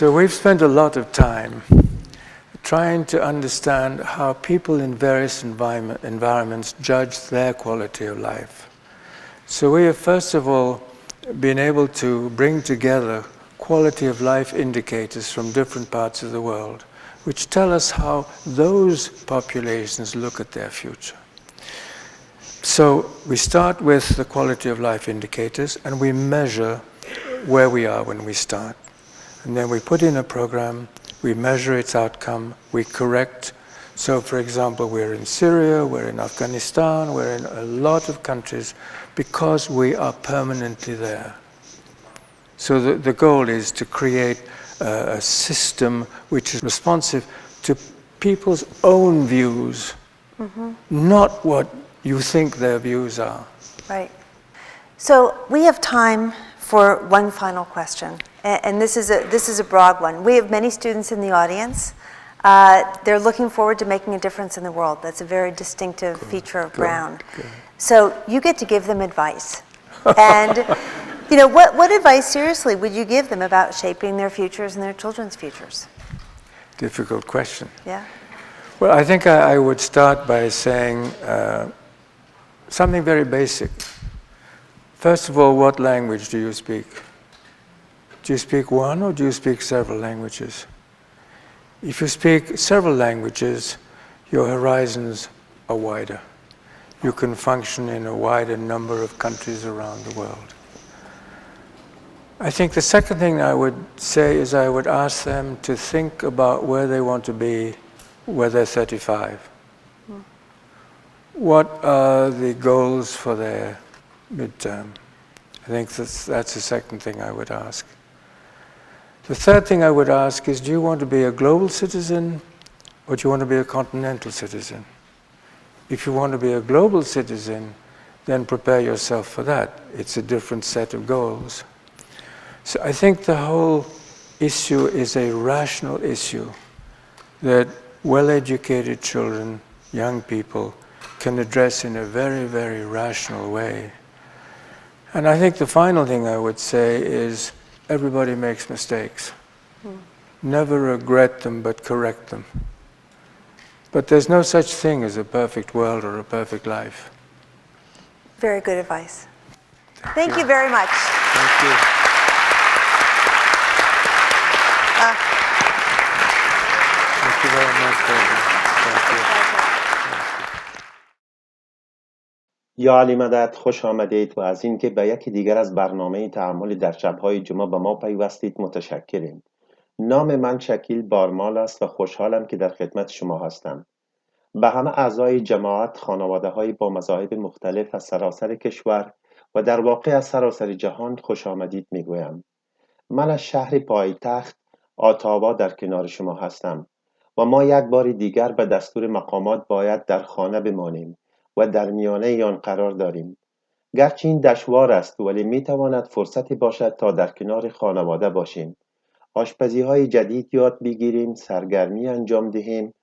So we've spent a lot of time trying to understand how people in various environments judge their quality of life. So we have first of all been able to bring together quality of life indicators from different parts of the world, which tell us how those populations look at their future. So we start with the quality of life indicators and we measure where we are when we start. And then we put in a program, we measure its outcome, we correct. So for example, we're in Syria, we're in Afghanistan, we're in a lot of countries because we are permanently there. So the goal is to create a system which is responsive to people's own views, not what you think their views are. Right. So we have time for one final question, and this is a broad one. We have many students in the audience. They're looking forward to making a difference in the world. That's a very distinctive feature of Brown. So you get to give them advice. And you know, what advice, seriously, would you give them about shaping their futures and their children's futures? Difficult question. Yeah. Well, I think I would start by saying something very basic. First of all, what language do you speak? Do you speak one or do you speak several languages? If you speak several languages, your horizons are wider. You can function in a wider number of countries around the world. I think the second thing I would say is I would ask them to think about where they want to be when they're 35. What are the goals for their midterm? I think that's the second thing I would ask. The third thing I would ask is, do you want to be a global citizen or do you want to be a continental citizen? If you want to be a global citizen, then prepare yourself for that. It's a different set of goals. So I think the whole issue is a rational issue that well-educated children, young people, can address in a very, very rational way. And I think the final thing I would say is everybody makes mistakes. Never regret them, but correct them. But there's no such thing as a perfect world or a perfect life. Very good advice. Thank you very much. Thank you. Thank you very much, David. Thank you. یا علی مدد، خوش آمدید و از اینکه به یکی دیگر از برنامه تأمل در شب‌های جمعه به ما پیوستید متشکریم. نام من شکیل بارمال است و خوشحالم که در خدمت شما هستم. به همه اعضای جماعت، خانواده‌های با مذاهب مختلف از سراسر کشور و در واقع از سراسر جهان خوش آمدید میگویم. من از شهر پایتخت اتاوا در کنار شما هستم و ما یک بار دیگر به دستور مقامات باید در خانه بمانیم و در میانه آن قرار داریم. گرچه این دشوار است ولی میتواند فرصتی باشد تا در کنار خانواده باشیم. آشپزی‌های جدید یاد بگیریم، سرگرمی انجام دهیم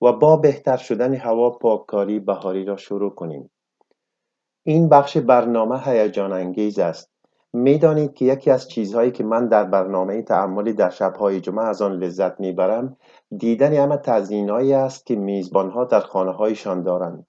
و با بهتر شدن هوا پاککاری بهاری را شروع کنیم. این بخش برنامه هیجان انگیز است. میدانید که یکی از چیزهایی که من در برنامه تأملی در شب‌های جمعه از آن لذت میبرم دیدن همه تزیین‌هایی است که میزبان‌ها در خانه‌هایشان دارند.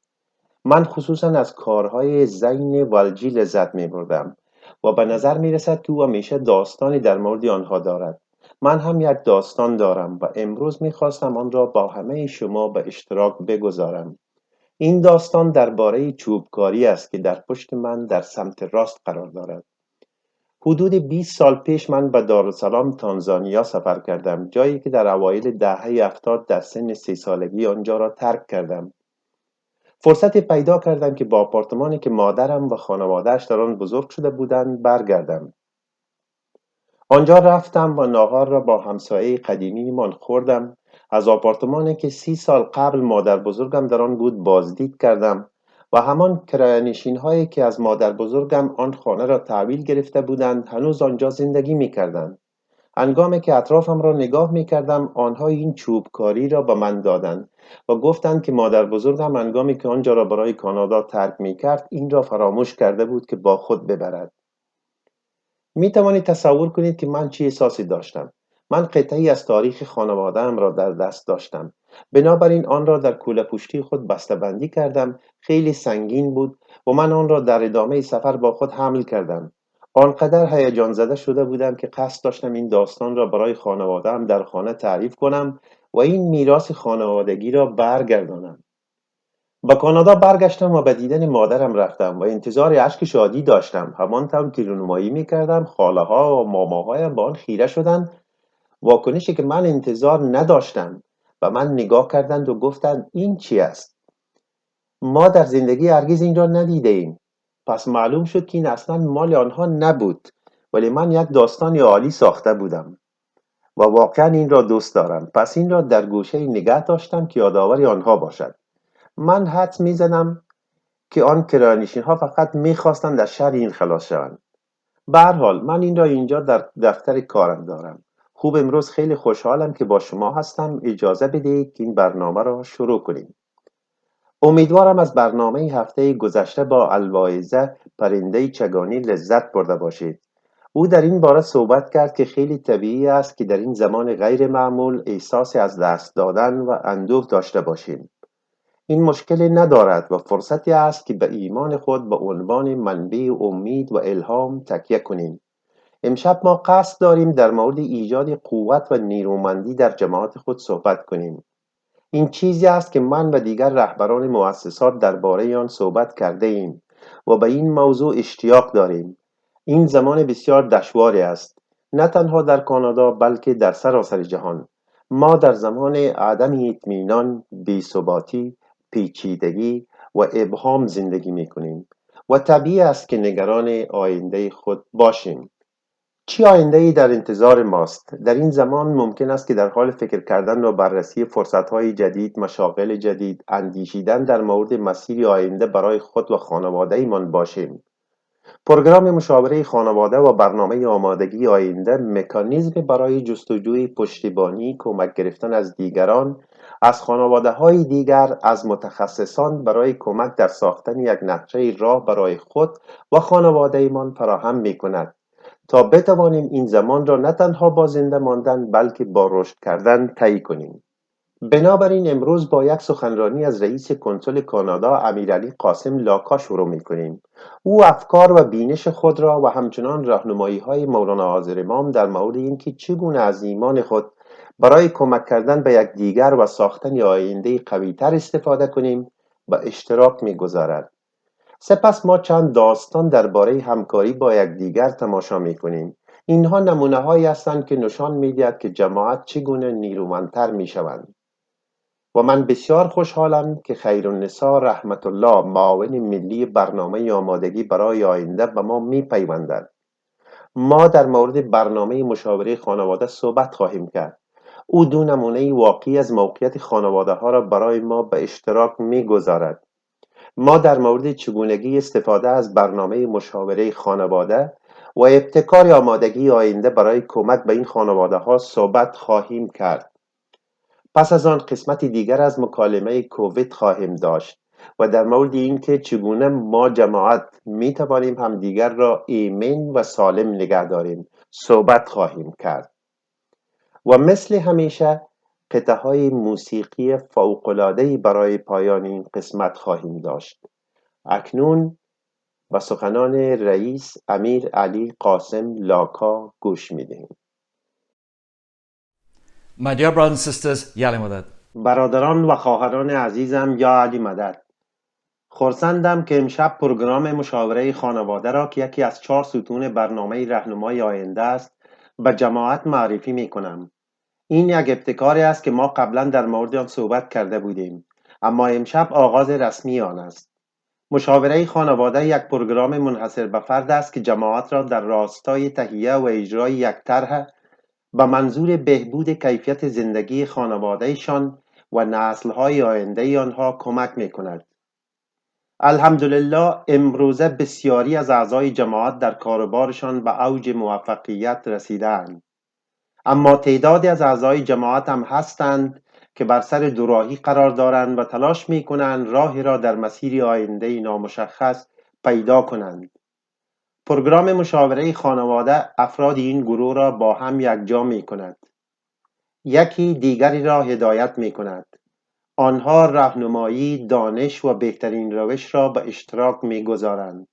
من خصوصا از کارهای زین والجی لذت میبردم و به نظر میرسد که او همیشه داستانی در مورد آنها دارد. من هم یک داستان دارم و امروز میخواستم آن را با همه شما به اشتراک بگذارم. این داستان درباره چوبکاری است که در پشت من در سمت راست قرار دارد. حدود 20 سال پیش من به دارالسلام تانزانیا سفر کردم، جایی که در اوایل دهه 70 در سن 30 سالگی آنجا را ترک کردم. فرصتی پیدا کردم که با آپارتمانی که مادرم و خانواده‌اش در آن بزرگ شده بودند برگردم. آنجا رفتم و ناهار را با همسایه قدیمیمان خوردم. از آپارتمانی که 30 سال قبل مادر بزرگم در آن بود بازدید کردم و همان کرایه‌نشین‌هایی که از مادر بزرگم آن خانه را تحویل گرفته بودند هنوز آنجا زندگی می‌کردند. هنگامی که اطرافم را نگاه می‌کردم آنها این چوبکاری را به من دادند و گفتند که مادر بزرگم هنگامی که آنجا را برای کانادا ترک می‌کرد این را فراموش کرده بود که با خود ببرد. می‌توانید تصور کنید که من چه احساسی داشتم. من قطعی از تاریخ خانواده‌ام را در دست داشتم. بنابراین آن را در کوله پشتی خود بسته‌بندی کردم. خیلی سنگین بود و من آن را در ادامه سفر با خود حمل کردم. آنقدر هیجان زده شده بودم که قصد داشتم این داستان را برای خانواده‌ام در خانه تعریف کنم و این میراث خانوادگی را برگردانم. به کانادا برگشتم و به دیدن مادرم رفتم و انتظار اشک شادی داشتم. همانطور که رونمایی میکردم خاله ها و ماماهایم به آن خیره شدند. واکنشی که من انتظار نداشتم و من نگاه کردند و گفتند این چی است؟ ما در زندگی هرگز این را ندیده ایم. پس معلوم شد که این اصلا مال آنها نبود، ولی من یک داستان عالی ساخته بودم و واقعا این را دوست دارم. پس این را در گوشه نگه داشتم که یادآور آنها باشد. من حدس میزنم که آن کرانشین ها فقط میخواستند از شر این خلاص شوند. به هر حال من این را اینجا در دفتر کارم دارم. خوب، امروز خیلی خوشحالم که با شما هستم. اجازه بدهید که این برنامه را شروع کنیم. امیدوارم از برنامه هفته گذشته با الواعظه پرنده چگانی لذت برده باشید. او در این باره صحبت کرد که خیلی طبیعی است که در این زمان غیر معمول احساسی از دست دادن و اندوه داشته باشیم. این مشکلی ندارد و فرصتی است که به ایمان خود به عنوان منبع امید و الهام تکیه کنیم. امشب ما قصد داریم در مورد ایجاد قوت و نیرومندی در جماعت خود صحبت کنیم. این چیزی است که من و دیگر رهبران مؤسسات درباره آن صحبت کرده ایم و به این موضوع اشتیاق داریم. این زمان بسیار دشواری است، نه تنها در کانادا بلکه در سراسر جهان. ما در زمان عدم اطمینان، بی‌ثباتی، پیچیدگی و ابهام زندگی می‌کنیم و طبیعی است که نگران آینده خود باشیم. چه آینده‌ای در انتظار ماست؟ در این زمان ممکن است که در حال فکر کردن و بررسی فرصت‌های جدید، مشاغل جدید، اندیشیدن در مورد مسیر آینده برای خود و خانواده‌ایمان باشیم. پروگرام مشاوره خانواده و برنامه آمادگی آینده مکانیزم برای جستجوی پشتیبانی، کمک گرفتن از دیگران، از خانواده‌های دیگر، از متخصصان برای کمک در ساختن یک نقشه راه برای خود و خانواده‌ایمان فراهم می‌کند تا بتوانیم این زمان را نه تنها با زنده ماندن بلکه با رشد کردن طی کنیم. بنابراین امروز با یک سخنرانی از رئیس کنسول کانادا امیرعلی قاسم لاکا شروع می‌کنیم. او افکار و بینش خود را و همچنان راهنمایی‌های مولانا حاضر امام در مورد اینکه چگونه از ایمان خود برای کمک کردن به یکدیگر و ساختن آینده‌ای قوی‌تر استفاده کنیم به اشتراک می‌گذارد. سپس ما چند داستان درباره همکاری با یکدیگر تماشا می‌کنیم. اینها نمونه‌هایی هستند که نشان می‌دهد که جماعت چگونه نیرومندتر می‌شوند. و من بسیار خوشحالم که خیرالنسا رحمت الله، معاون ملی برنامه آمادگی برای آینده، به ما می‌پیوندد. ما در مورد برنامه مشاوره خانواده صحبت خواهیم کرد. او دو نمونه واقعی از موقعیت خانواده‌ها را برای ما به اشتراک می‌گذارد. ما در مورد چگونگی استفاده از برنامه مشاوره خانواده و ابتکار آمادگی آینده برای کمک به این خانواده‌ها صحبت خواهیم کرد. پس از آن قسمت دیگر از مکالمه کووید خواهیم داشت و در مورد اینکه چگونه ما جماعت می توانیم همدیگر را ایمن و سالم نگه داریم صحبت خواهیم کرد. و مثل همیشه قطعه‌های موسیقی فوق‌العاده‌ای برای پایان این قسمت خواهیم داشت. اکنون به سخنان رئیس امیر علی قاسم لاکا گوش می‌دهیم. My dear brothers and sisters, Ya Ali Madad. برادران و خواهران عزیزم، یا علی مدد. خرسندم که امشب پروگرام مشاوره خانواده را که یکی از 4 ستون برنامه راهنمای آینده است به جماعت معرفی می‌کنم. این یک ابتکاری است که ما قبلا در مورد آن صحبت کرده بودیم، اما امشب آغاز رسمی آن است. مشاوره خانواده یک پروگرام منحصر به فرد است که جماعت را در راستای تهیه و اجرای یک طرح به منظور بهبود کیفیت زندگی خانوادهشان و نسل‌های آینده آنها کمک می‌کند. الحمدلله امروزه بسیاری از اعضای جماعت در کاروبارشان به اوج موفقیت رسیدند. اما تعدادی از اعضای جماعت هم هستند که بر سر دوراهی قرار دارند و تلاش می‌کنند راهی را در مسیر آینده نامشخص پیدا کنند. پروگرام مشاوره خانواده افراد این گروه را با هم یکجا می‌کند. یکی دیگری را هدایت می کند. آنها راهنمایی، دانش و بهترین روش را به اشتراک می گذارند.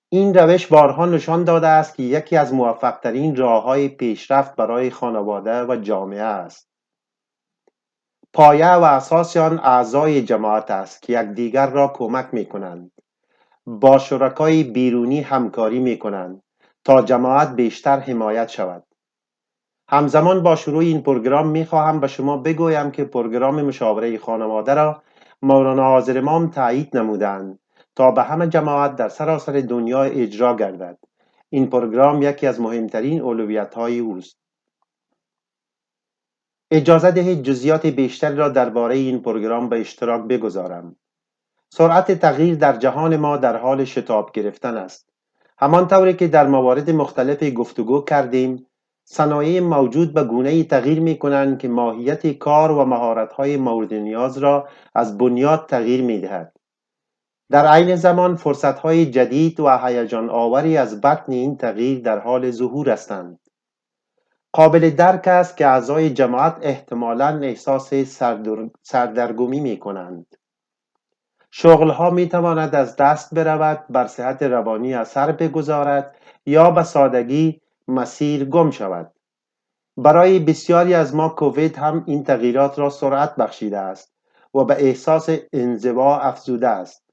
این روش بارها نشان داده است که یکی از موفق‌ترین راه‌های پیشرفت برای خانواده و جامعه است. پایه و اساس آن اعضای جماعت است که یکدیگر را کمک می کنند. با شرکای بیرونی همکاری می کنند تا جماعت بیشتر حمایت شود. همزمان با شروع این پروگرام می خواهم به شما بگویم که پروگرام مشاوره خانواده را مولانا حاضر امام تایید نمودند تا به همه جماعت در سراسر دنیا اجرا گردد. این پروگرام یکی از مهمترین اولویت‌های اوست. اجازه دهید جزئیات بیشتری را درباره این پروگرام به اشتراک بگذارم. سرعت تغییر در جهان ما در حال شتاب گرفتن است. همانطوری که در موارد مختلف گفتگو کردیم، صنایع موجود به گونه‌ای تغییر می‌کنند که ماهیت کار و مهارت‌های مورد نیاز را از بنیاد تغییر می‌دهد. در عین زمان فرصت‌های جدید و هیجان آوری از بطن این تغییر در حال ظهور هستند. قابل درک است که اعضای جماعت احتمالاً احساس سردرگمی می‌کنند. شغل‌ها می‌تواند از دست برود، بر صحت روانی اثر بگذارد یا به سادگی مسیر گم شود. برای بسیاری از ما کووید هم این تغییرات را سرعت بخشیده است و به احساس انزوا افزوده است.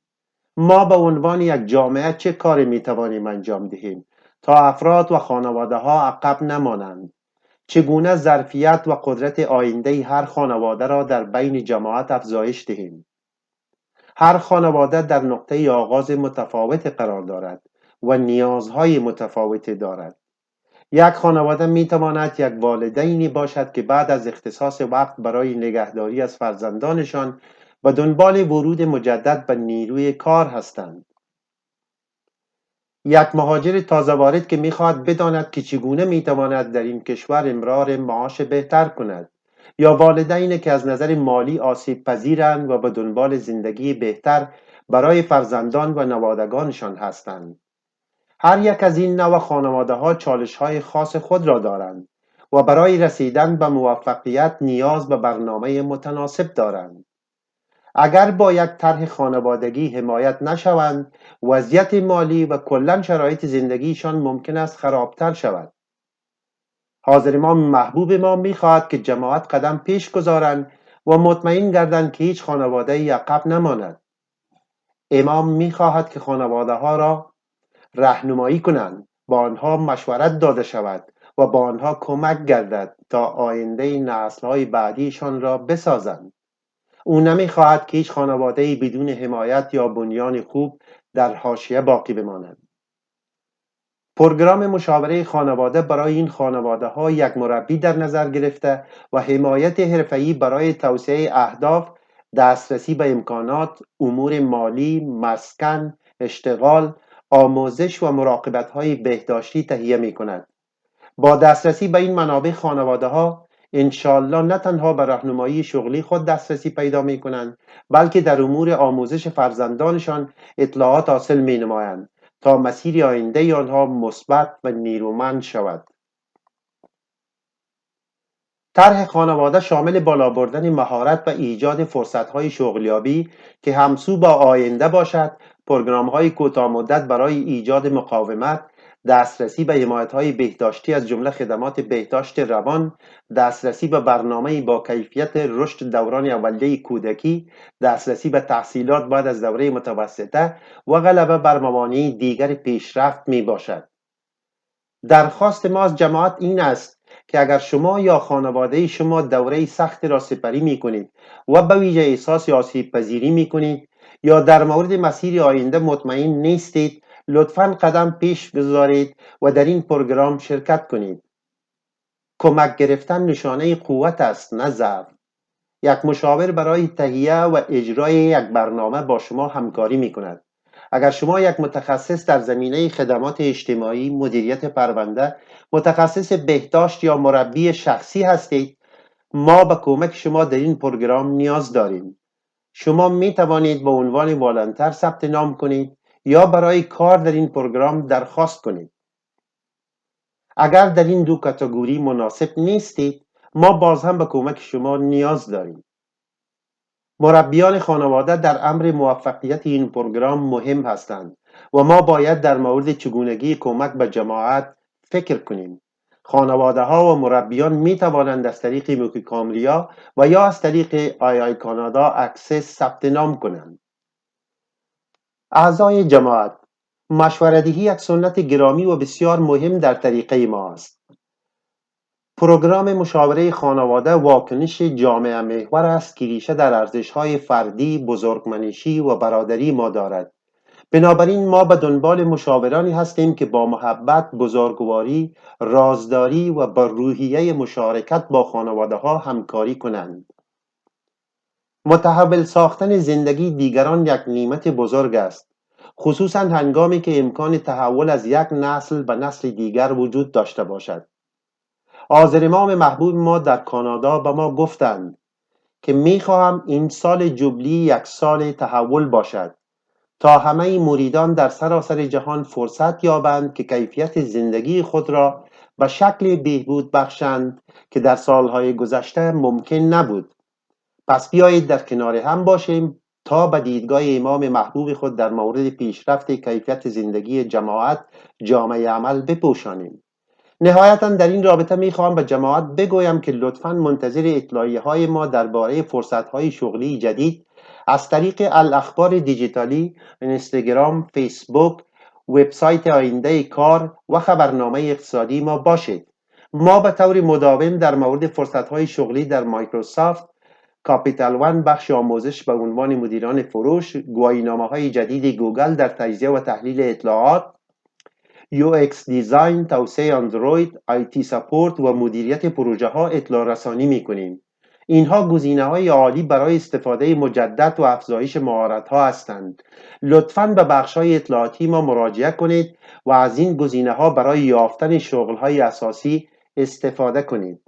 ما به عنوان یک جامعه چه کاری می‌توانیم انجام دهیم تا افراد و خانواده‌ها عقب نمانند؟ چگونه ظرفیت و قدرت آینده هر خانواده را در بین جماعت افزایش دهیم؟ هر خانواده در نقطه آغاز متفاوت قرار دارد و نیازهای متفاوتی دارد. یک خانواده می‌تواند یک والدینی باشد که بعد از اختصاص وقت برای نگهداری از فرزندانشان به دنبال ورود مجدد به نیروی کار هستند. یک مهاجر تازه وارد که می‌خواهد بداند که چگونه می‌تواند در این کشور امرار معاش بهتر کند، یا والدینی که از نظر مالی آسیب پذیرند و به دنبال زندگی بهتر برای فرزندان و نوادگانشان هستند. هر یک از این نوع خانواده‌ها چالش‌های خاص خود را دارند و برای رسیدن به موفقیت نیاز به برنامه متناسب دارند. اگر با یک طرح خانوادگی حمایت نشوند، وضعیت مالی و کلاً شرایط زندگیشان ممکن است خرابتر شود. حاضر امام محبوب ما می‌خواهد که جماعت قدم پیش گذارند و مطمئن گردند که هیچ خانواده‌ای عقب نماند. امام می‌خواهد که خانواده‌ها را راهنمایی کنند، با آنها مشورت داده شود و با آنها کمک گردد تا آینده نسل‌های بعدیشان را بسازند. او نمی‌خواهد که هیچ خانواده‌ای بدون حمایت یا بنیان خوب در حاشیه باقی بماند. پروگرام مشاوره خانواده برای این خانواده‌ها یک مربی در نظر گرفته و حمایت حرفه‌ای برای توسعه اهداف، دسترسی به امکانات، امور مالی، مسکن، اشتغال، آموزش و مراقبت‌های بهداشتی تهیه می‌کند. با دسترسی به این منابع خانواده‌ها انشالله نه تنها به راهنمایی شغلی خود دسترسی پیدا می‌کنند، بلکه در امور آموزش فرزندانشان اطلاعات حاصل می‌نمایند تا مسیر آینده آنها مثبت و نیرومند شود. طرح خانواده شامل بالا بردن مهارت و ایجاد فرصت‌های شغلیابی که همسو با آینده باشد، پروگرام‌های کوتاه مدت برای ایجاد مقاومت، دسترسی به حمایت‌های بهداشتی از جمله خدمات بهداشت روان، دسترسی به برنامه‌ای با کیفیت رشد دوران اولیه کودکی، دسترسی به تحصیلات بعد از دوره متوسطه و غلبه بر موانع دیگر پیشرفت میباشد. درخواست ما از جماعت این است که اگر شما یا خانواده شما دوره سخت را سپری میکنید و به ویژه احساس آسیب پذیری میکنید یا در مورد مسیر آینده مطمئن نیستید، لطفاً قدم پیش بگذارید و در این پروگرام شرکت کنید. کمک گرفتن نشانه قوت است، نه ضعف. یک مشاور برای تهیه و اجرای یک برنامه با شما همکاری میکند. اگر شما یک متخصص در زمینه خدمات اجتماعی، مدیریت پرونده، متخصص بهداشت یا مربی شخصی هستید، ما به کمک شما در این پروگرام نیاز داریم. شما می توانید به عنوان والنتر ثبت نام کنید یا برای کار در این پروگرام درخواست کنید. اگر در این دو کاتگوری مناسب نیستید، ما باز هم به کمک شما نیاز داریم. مربیان خانواده در امر موفقیت این پروگرام مهم هستند و ما باید در مورد چگونگی کمک به جماعت فکر کنیم. خانواده ها و مربیان می توانند از طریق موکیکامریا و یا از طریق آی کانادا اکسس ثبت نام کنند. اعضای جماعت، مشوره‌دهی یک سنت گرامی و بسیار مهم در طریقه ما است. پروگرام مشاوره خانواده واکنش جامعه محور است که ریشه در ارزش‌های فردی، بزرگمنشی و برادری ما دارد. بنابراین ما به دنبال مشاورانی هستیم که با محبت، بزرگواری، رازداری و با روحیه مشارکت با خانواده‌ها همکاری کنند. متحول ساختن زندگی دیگران یک نعمت بزرگ است، خصوصا هنگامی که امکان تحول از یک نسل به نسل دیگر وجود داشته باشد. حاضرامام محبوب ما در کانادا به ما گفتند که میخواهم این سال جوبلی یک سال تحول باشد تا همه مریدان در سراسر جهان فرصت یابند که کیفیت زندگی خود را به شکل بهبود بخشند که در سالهای گذشته ممکن نبود. پس بیایید در کنار هم باشیم تا به دیدگاه امام محبوب خود در مورد پیشرفت کیفیت زندگی جماعت جامعه عمل بپوشانیم. نهایتاً در این رابطه میخواهم به جماعت بگویم که لطفاً منتظر اطلاعیه های ما درباره فرصت های شغلی جدید از طریق الاخبار دیجیتالی، اینستاگرام، فیسبوک، وبسایت آینده کار و خبرنامه اقتصادی ما باشید. ما به طور مداوم در مورد فرصت های شغلی در مایکروسافت، کاپیتال وان بخش آموزش به عنوان مدیران فروش، گواهینامه های جدید گوگل در تجزیه و تحلیل اطلاعات، UX دیزاین، توسعه اندروید، IT سپورت و مدیریت پروژه ها اطلاع رسانی می کنیم. اینها گزینه های عالی برای استفاده مجدد و افزایش مهارت ها هستند. لطفاً به بخش های اطلاعاتی ما مراجعه کنید و از این گزینه ها برای یافتن شغل های اساسی استفاده کنید.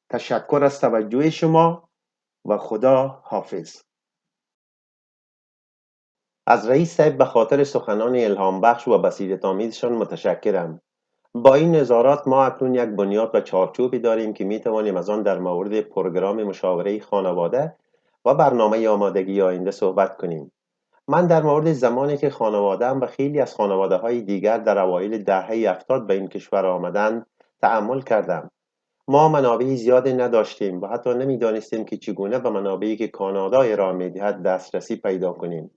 تشکر از توجه شما و خدا حافظ. از رئیس صاحب به خاطر سخنان الهام بخش و بصیرت‌آمیزشان متشکرم. با این نظارات ما اکنون یک بنیاد و چارچوبی داریم که می توانیم از آن در مورد پروگرام مشاوره خانواده و برنامه آمادگی آینده صحبت کنیم. من در مورد زمانی که خانواده‌ام و خیلی از خانواده‌های دیگر در اوایل دهه 70 به این کشور آمدند تأمل کردم. ما منابع زیادی نداشتیم و حتی نمی‌دانستیم که چگونه به منابعی که کانادا ارائه می‌دهد دسترسی پیدا کنیم.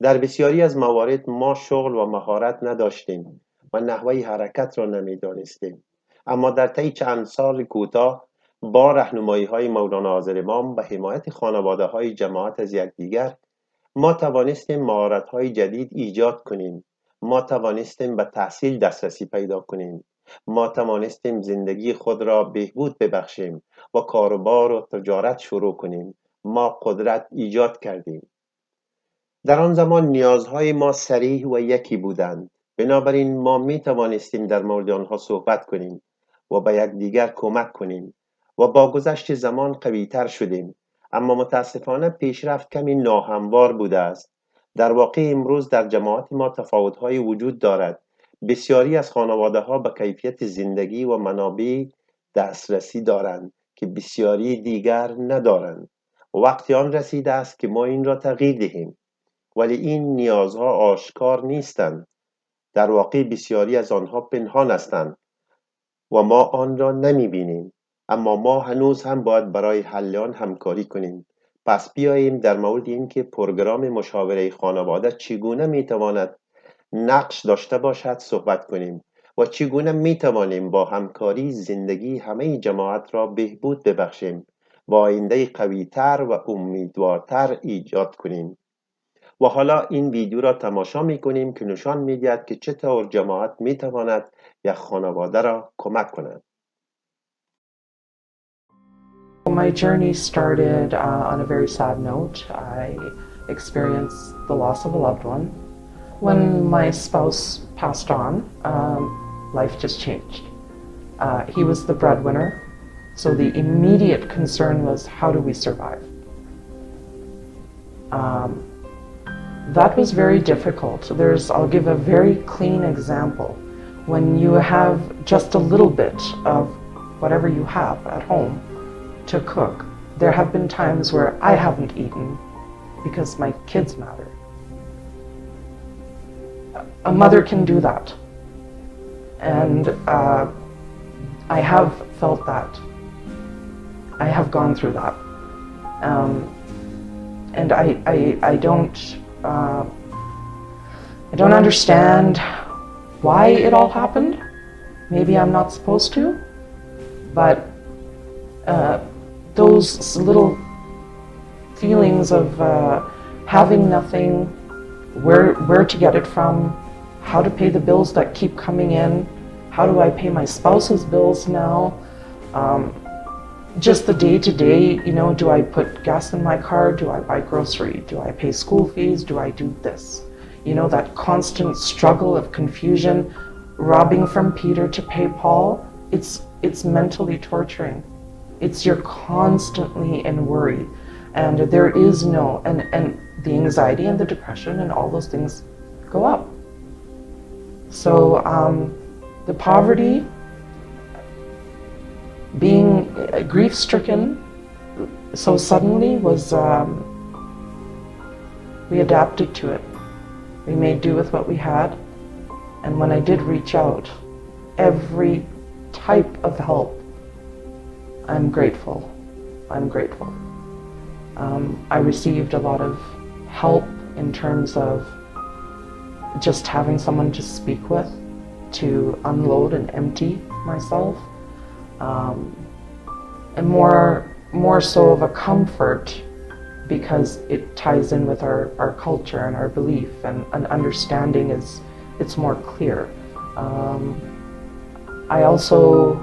در بسیاری از موارد ما شغل و مهارت نداشتیم و نحوه حرکت را نمی‌دانستیم. اما در طی چند سال کوتاه با راهنمایی‌های مولانا حاضر امام و حمایت خانواده‌های جماعت از یکدیگر ما توانستیم مهارت‌های جدید ایجاد کنیم. ما توانستیم به تحصیل دسترسی پیدا کنیم. ما توانستیم زندگی خود را بهبود ببخشیم و کاروبار و تجارت شروع کنیم. ما قدرت ایجاد کردیم. در آن زمان نیازهای ما صریح و یکی بودند. بنابراین ما می توانستیم در مورد آنها صحبت کنیم و به یکدیگر کمک کنیم و با گذشت زمان قوی‌تر شدیم. اما متاسفانه پیشرفت کمی ناهموار بوده است. در واقع امروز در جماعت ما تفاوت‌های وجود دارد. بسیاری از خانواده‌ها به کیفیت زندگی و منابع دسترسی دارند که بسیاری دیگر ندارند. وقتی آن رسیده است که ما این را تغییر دهیم. ولی این نیازها آشکار نیستند. در واقع بسیاری از آنها پنهان هستند و ما آن را نمی‌بینیم. اما ما هنوز هم باید برای حل آن همکاری کنیم. پس بیاییم در مورد اینکه پروگرام مشاوره خانواده چگونه میتواند نقش داشته باشد صحبت کنیم و چگونه میتوانیم با همکاری زندگی همه جماعت را بهبود ببخشیم و آینده قوی‌تر و امیدوارتر ایجاد کنیم. و حالا این ویدیو را تماشا می‌کنیم که نشان می‌دهد که چطور جماعت می‌تواند یک خانواده را کمک کند. My journey started on a very sad note. I experienced the loss of a loved one. When my spouse passed on, life just changed. He was the breadwinner, so the immediate concern was, how do we survive? That was very difficult. I'll give a very clean example. When you have just a little bit of whatever you have at home to cook. There have been times where I haven't eaten because my kids matter. A mother can do that. And I have felt that. I have gone through that. And I don't understand why it all happened. Maybe I'm not supposed to, but those little feelings of having nothing, where to get it from, how to pay the bills that keep coming in, how do I pay my spouse's bills now, just the day-to-day, you know, do I put gas in my car, do I buy grocery, do I pay school fees, do I do this? You know, that constant struggle of confusion, robbing from Peter to pay Paul, it's mentally torturing. You're constantly in worry, and there is no, and the anxiety and the depression and all those things go up. So the poverty, being grief-stricken so suddenly was, we adapted to it. We made do with what we had, and when I did reach out, every type of help, I'm grateful. I'm grateful. I received a lot of help in terms of just having someone to speak with, to unload and empty myself, and more so of a comfort, because it ties in with our culture and our belief, and an understanding it's more clear. I also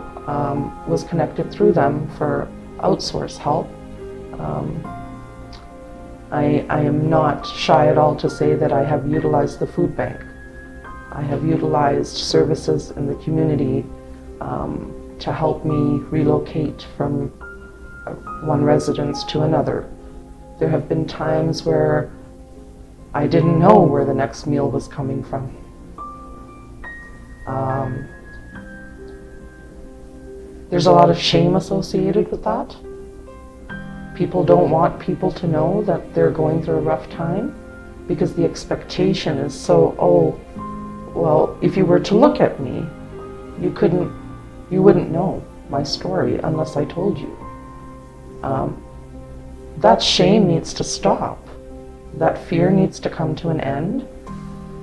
was connected through them for outsource help. I am not shy at all to say that I have utilized the food bank. I have utilized services in the community to help me relocate from one residence to another. There have been times where I didn't know where the next meal was coming from. There's a lot of shame associated with that. People don't want people to know that they're going through a rough time, because the expectation is so, oh, well, if you were to look at me, you wouldn't know my story unless I told you. That shame needs to stop. That fear needs to come to an end,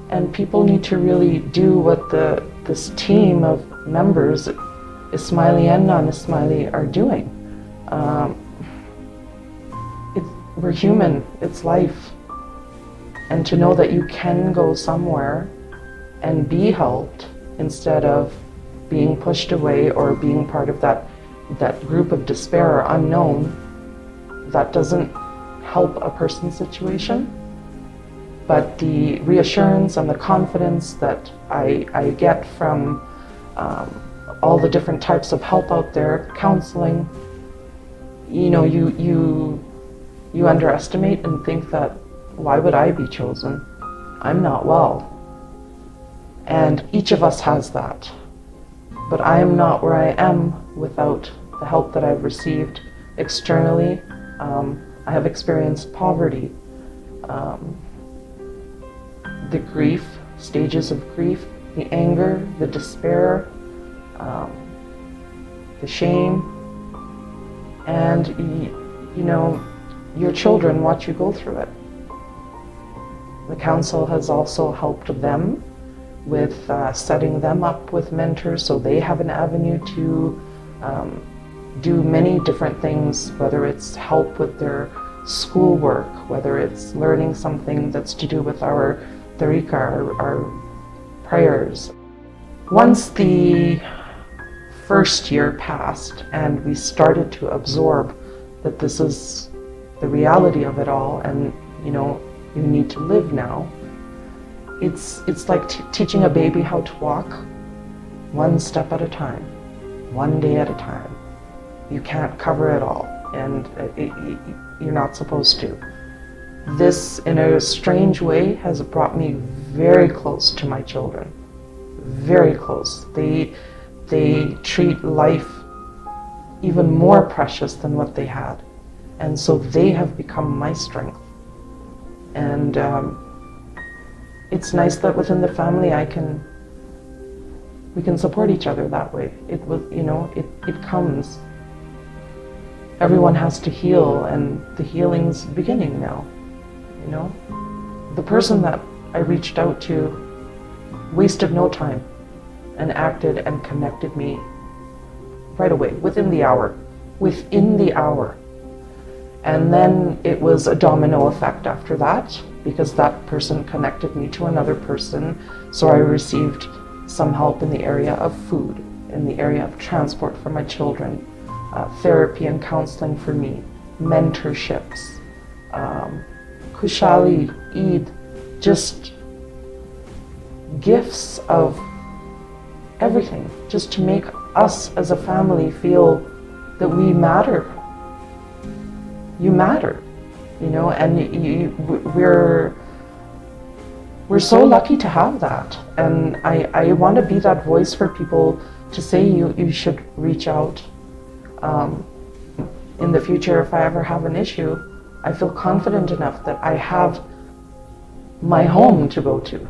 and people need to really do what this team of members, Ismaili and non-Ismaili, are doing. We're human, it's life. And to know that you can go somewhere and be helped instead of being pushed away or being part of that group of despair or unknown, that doesn't help a person's situation. But the reassurance and the confidence that I get from all the different types of help out there, counseling, you know, you underestimate and think that, why would I be chosen? I'm not well. And each of us has that. But I am not where I am without the help that I've received externally. I have experienced poverty, the grief, stages of grief, the anger, the despair, the shame, and you know, your children watch you go through it. The council has also helped them with setting them up with mentors, so they have an avenue to do many different things, whether it's help with their schoolwork, whether it's learning something that's to do with our tariqa, our prayers. Once the first year passed and we started to absorb that this is the reality of it all, and you know, you need to live now, it's like teaching a baby how to walk, one step at a time, one day at a time. You can't cover it all, and you're not supposed to. This, in a strange way, has brought me very close to my children. Very close. They treat life even more precious than what they had. And so they have become my strength. And it's nice that within the family we can support each other that way. It comes. Everyone has to heal, and the healing's beginning now. The person that I reached out to wasted no time and acted and connected me right away, within the hour. And then it was a domino effect after that, because that person connected me to another person. So I received some help in the area of food, in the area of transport for my children, therapy and counseling for me, mentorships, Kushali, Eid, just gifts of everything, just to make us as a family feel that we matter. You matter, and we're so lucky to have that. And I want to be that voice for people to say you should reach out. In the future, if I ever have an issue, I feel confident enough that I have my home to go to.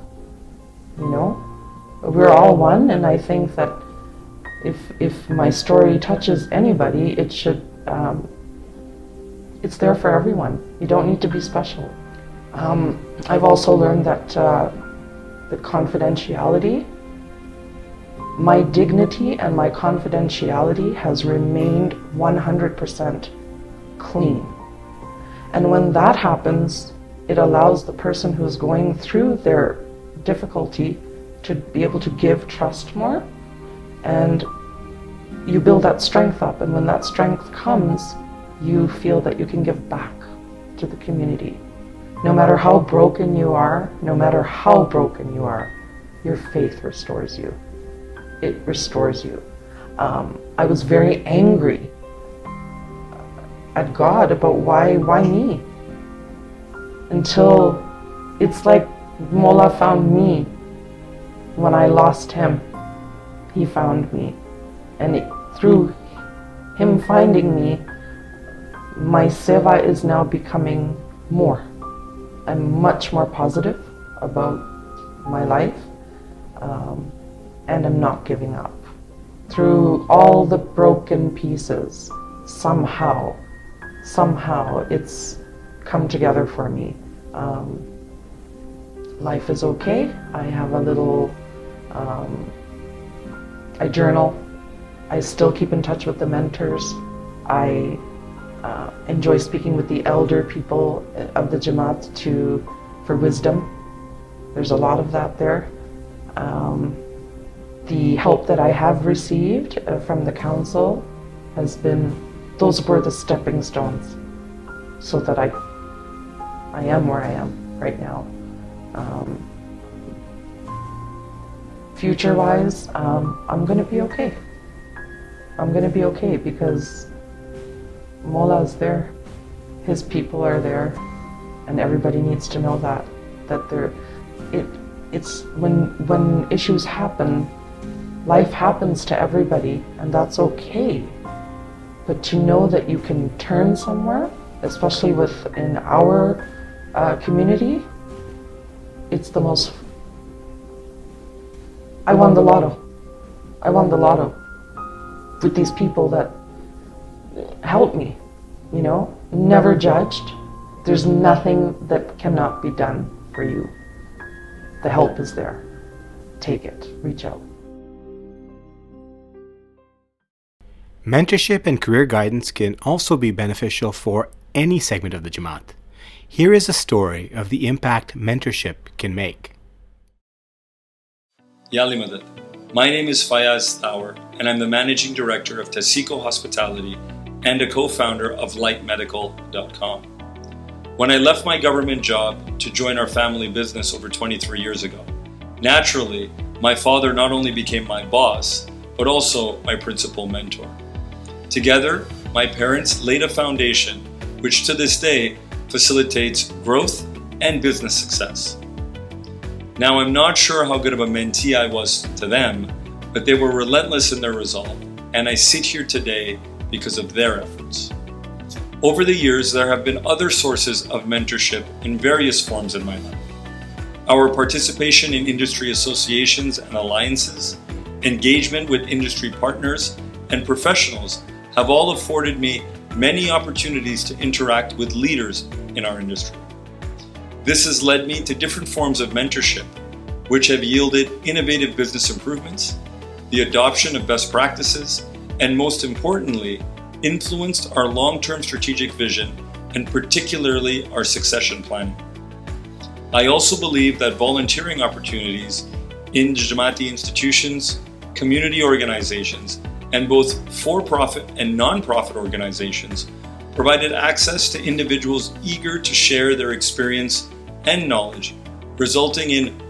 We're all one, and I think that if my story touches anybody, it should. It's there for everyone. You don't need to be special. I've also learned that the confidentiality, my dignity and my confidentiality has remained 100% clean. And when that happens, it allows the person who's going through their difficulty to be able to give trust more, and you build that strength up. And when that strength comes, you feel that you can give back to the community. No matter how broken you are, your faith restores you. It restores you. I was very angry at God about why me? Until it's like Mola found me when I lost him. He found me. And through him finding me, my seva is now becoming more. I'm much more positive about my life, and I'm not giving up. Through all the broken pieces, somehow it's come together for me. Life is okay. I have a little, I journal. I still keep in touch with the mentors. I enjoy speaking with the elder people of the Jamat for wisdom. There's a lot of that there. The help that I have received from the council those were the stepping stones so that I am where I am right now. Future-wise, I'm going to be okay. I'm going to be okay because Mola is there, his people are there, and everybody needs to know that it's when issues happen, life happens to everybody, and that's okay. But to know that you can turn somewhere, especially within our community, it's the most. I won the lotto with these people that helped me, never judged. There's nothing that cannot be done for you. The help is there. Take it, reach out. Mentorship and career guidance can also be beneficial for any segment of the Jamaat. Here is a story of the impact mentorship can make. Yali Madad. My name is Fayaz Thawer, and I'm the Managing Director of Tasiko Hospitality and a co-founder of lightmedical.com. When I left my government job to join our family business over 23 years ago, naturally, my father not only became my boss, but also my principal mentor. Together, my parents laid a foundation which to this day facilitates growth and business success. Now, I'm not sure how good of a mentee I was to them, but they were relentless in their resolve, and I sit here today because of their efforts. Over the years, there have been other sources of mentorship in various forms in my life. Our participation in industry associations and alliances, engagement with industry partners and professionals have all afforded me many opportunities to interact with leaders in our industry. This has led me to different forms of mentorship, which have yielded innovative business improvements, the adoption of best practices, and most importantly, influenced our long-term strategic vision and particularly our succession planning. I also believe that volunteering opportunities in Jamati institutions, community organizations, and both for-profit and non-profit organizations provided access to individuals eager to share their experience and knowledge, resulting in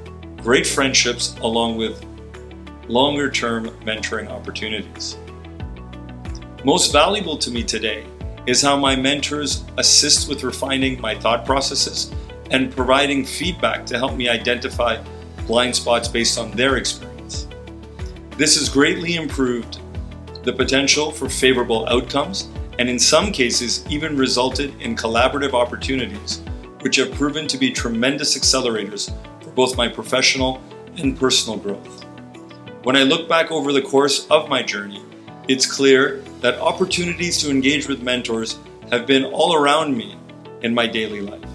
great friendships along with longer-term mentoring opportunities. Most valuable to me today is how my mentors assist with refining my thought processes and providing feedback to help me identify blind spots based on their experience. This has greatly improved the potential for favorable outcomes and in some cases even resulted in collaborative opportunities, which have proven to be tremendous accelerators for both my professional and personal growth. When I look back over the course of my journey, it's clear that opportunities to engage with mentors have been all around me in my daily life,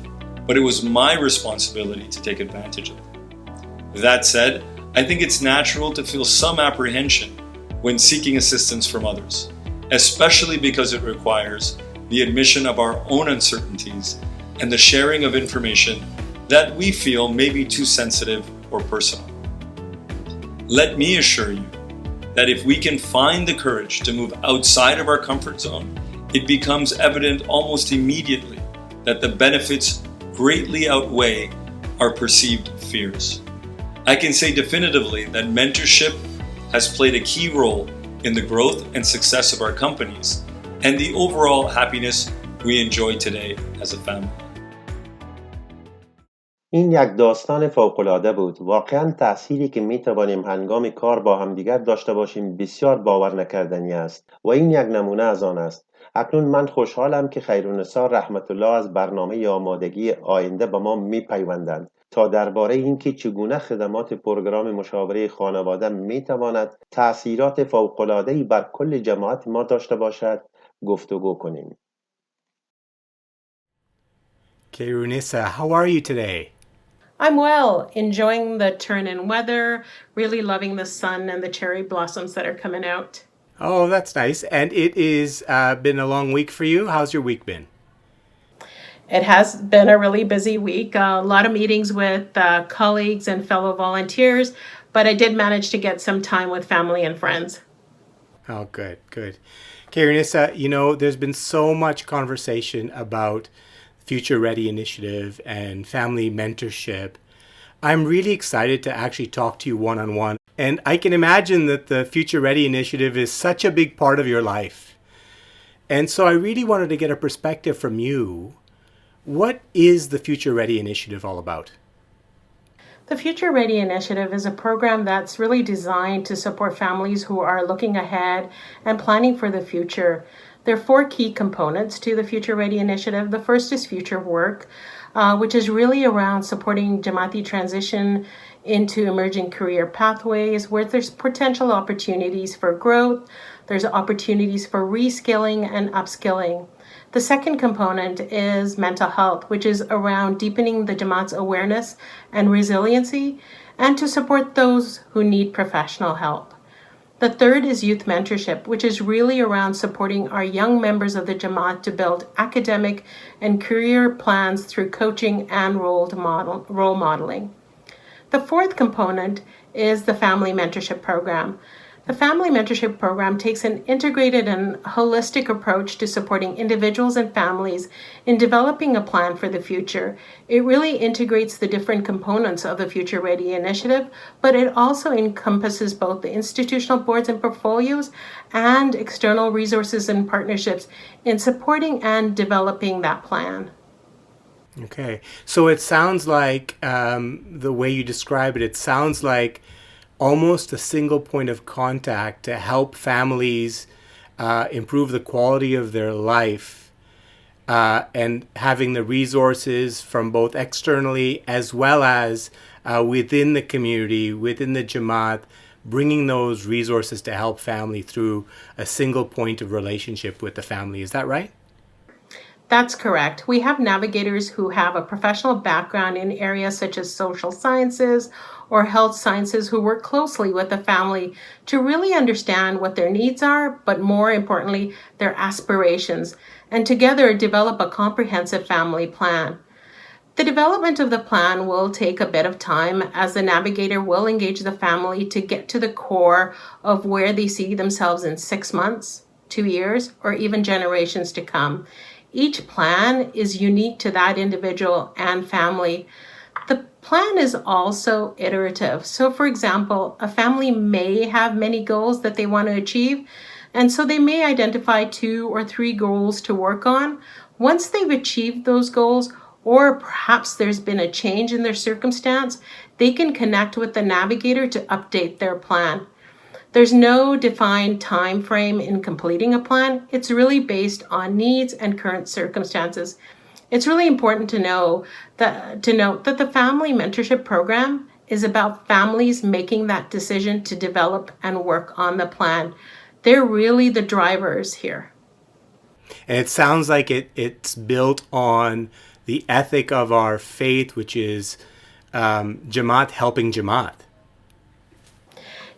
but it was my responsibility to take advantage of them. That said, I think it's natural to feel some apprehension when seeking assistance from others, especially because it requires the admission of our own uncertainties and the sharing of information that we feel may be too sensitive or personal. Let me assure you that if we can find the courage to move outside of our comfort zone, it becomes evident almost immediately that the benefits greatly outweigh our perceived fears. I can say definitively that mentorship has played a key role in the growth and success of our companies and the overall happiness we enjoy today as a family. این یک داستان فوق‌العاده بود. واقعاً تأثیری که می‌توانیم هنگام کار با همدیگر داشته باشیم بسیار باور نکردنی است و این یک نمونه از آن است. اکنون من خوشحالم که خیرالنسا رحمت الله از برنامه آمادگی آینده به ما می‌پیوندند تا درباره اینکه چگونه خدمات پروگرام مشاوره خانواده می‌تواند تأثیرات فوق‌العاده‌ای بر کل جماعت ما داشته باشد گفتگو کنیم. Khairrunnissa, how are you today? I'm well, enjoying the turn in weather, really loving the sun and the cherry blossoms that are coming out. Oh, that's nice. And it is been a long week for you. How's your week been? It has been a really busy week, a lot of meetings with colleagues and fellow volunteers, but I did manage to get some time with family and friends. Oh, good, good. Khairrunnissa, you know, there's been so much conversation about Future Ready Initiative and family mentorship. I'm really excited to actually talk to you one-on-one. And I can imagine that the Future Ready Initiative is such a big part of your life. And so I really wanted to get a perspective from you. What is the Future Ready Initiative all about? The Future Ready Initiative is a program that's really designed to support families who are looking ahead and planning for the future. There are 4 key components to the Future Ready Initiative. The first is future work, which is really around supporting Jamati transition into emerging career pathways where there's potential opportunities for growth, there's opportunities for reskilling and upskilling. The second component is mental health, which is around deepening the Jamat's awareness and resiliency and to support those who need professional help. The third is youth mentorship, which is really around supporting our young members of the Jamat to build academic and career plans through coaching and role modeling. The fourth component is the Family Mentorship Program. The Family Mentorship Program takes an integrated and holistic approach to supporting individuals and families in developing a plan for the future. It really integrates the different components of the Future Ready Initiative, but it also encompasses both the institutional boards and portfolios and external resources and partnerships in supporting and developing that plan. Okay, so it sounds like the way you describe it, it sounds like almost a single point of contact to help families improve the quality of their life, and having the resources from both externally as well as within the community, within the Jamat, bringing those resources to help family through a single point of relationship with the family. Is that right? That's correct. We have navigators who have a professional background in areas such as social sciences or health sciences who work closely with the family to really understand what their needs are, but more importantly, their aspirations, and together develop a comprehensive family plan. The development of the plan will take a bit of time as the navigator will engage the family to get to the core of where they see themselves in 6 months, 2 years, or even generations to come. Each plan is unique to that individual and family. The plan is also iterative. So for example, a family may have many goals that they want to achieve, and so they may identify 2 or 3 goals to work on. Once they've achieved those goals, or perhaps there's been a change in their circumstance, they can connect with the navigator to update their plan. There's no defined time frame in completing a plan. It's really based on needs and current circumstances. It's really important to note that the Family Mentorship Program is about families making that decision to develop and work on the plan. They're really the drivers here. And it sounds like it's built on the ethic of our faith, which is Jamat helping Jamat.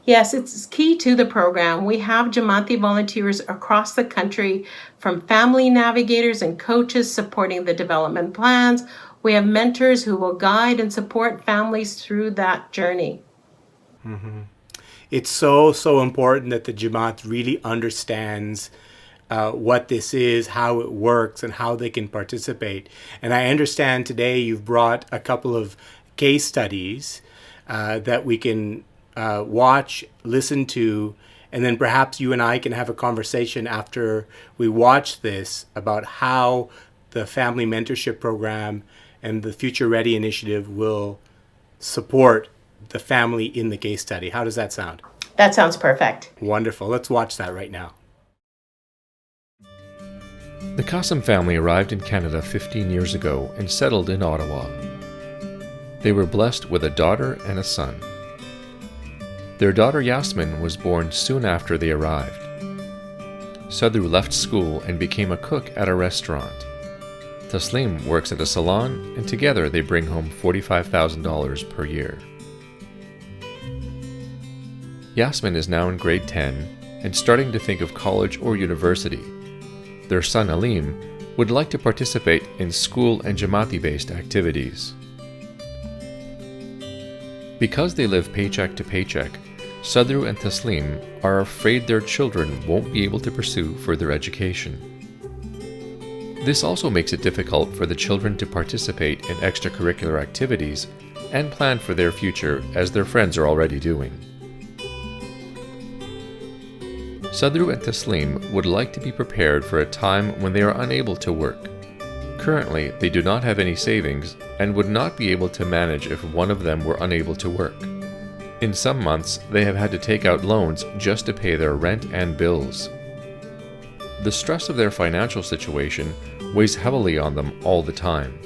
Yes, it's key to the program. We have Jamati volunteers across the country, from family navigators and coaches supporting the development plans. We have mentors who will guide and support families through that journey. Mm-hmm. It's so important that the Jamat really understands what this is, how it works, and how they can participate. And I understand today you've brought a couple of case studies that we can watch, listen to, and then perhaps you and I can have a conversation after we watch this about how the Family Mentorship Program and the Future Ready initiative will support the family in the case study. How does that sound? That sounds perfect. Wonderful. Let's watch that right now. The Kassim family arrived in Canada 15 years ago and settled in Ottawa. They were blessed with a daughter and a son. Their daughter Yasmin was born soon after they arrived. Sadhu left school and became a cook at a restaurant. Taslim works at a salon, and together they bring home $45,000 per year. Yasmin is now in grade 10 and starting to think of college or university. Their son Alim would like to participate in school and Jamati-based activities. Because they live paycheck to paycheck, Sadhu and Taslim are afraid their children won't be able to pursue further education. This also makes it difficult for the children to participate in extracurricular activities and plan for their future as their friends are already doing. Sadhu and Taslim would like to be prepared for a time when they are unable to work. Currently, they do not have any savings and would not be able to manage if one of them were unable to work. In some months, they have had to take out loans just to pay their rent and bills. The stress of their financial situation weighs heavily on them all the time.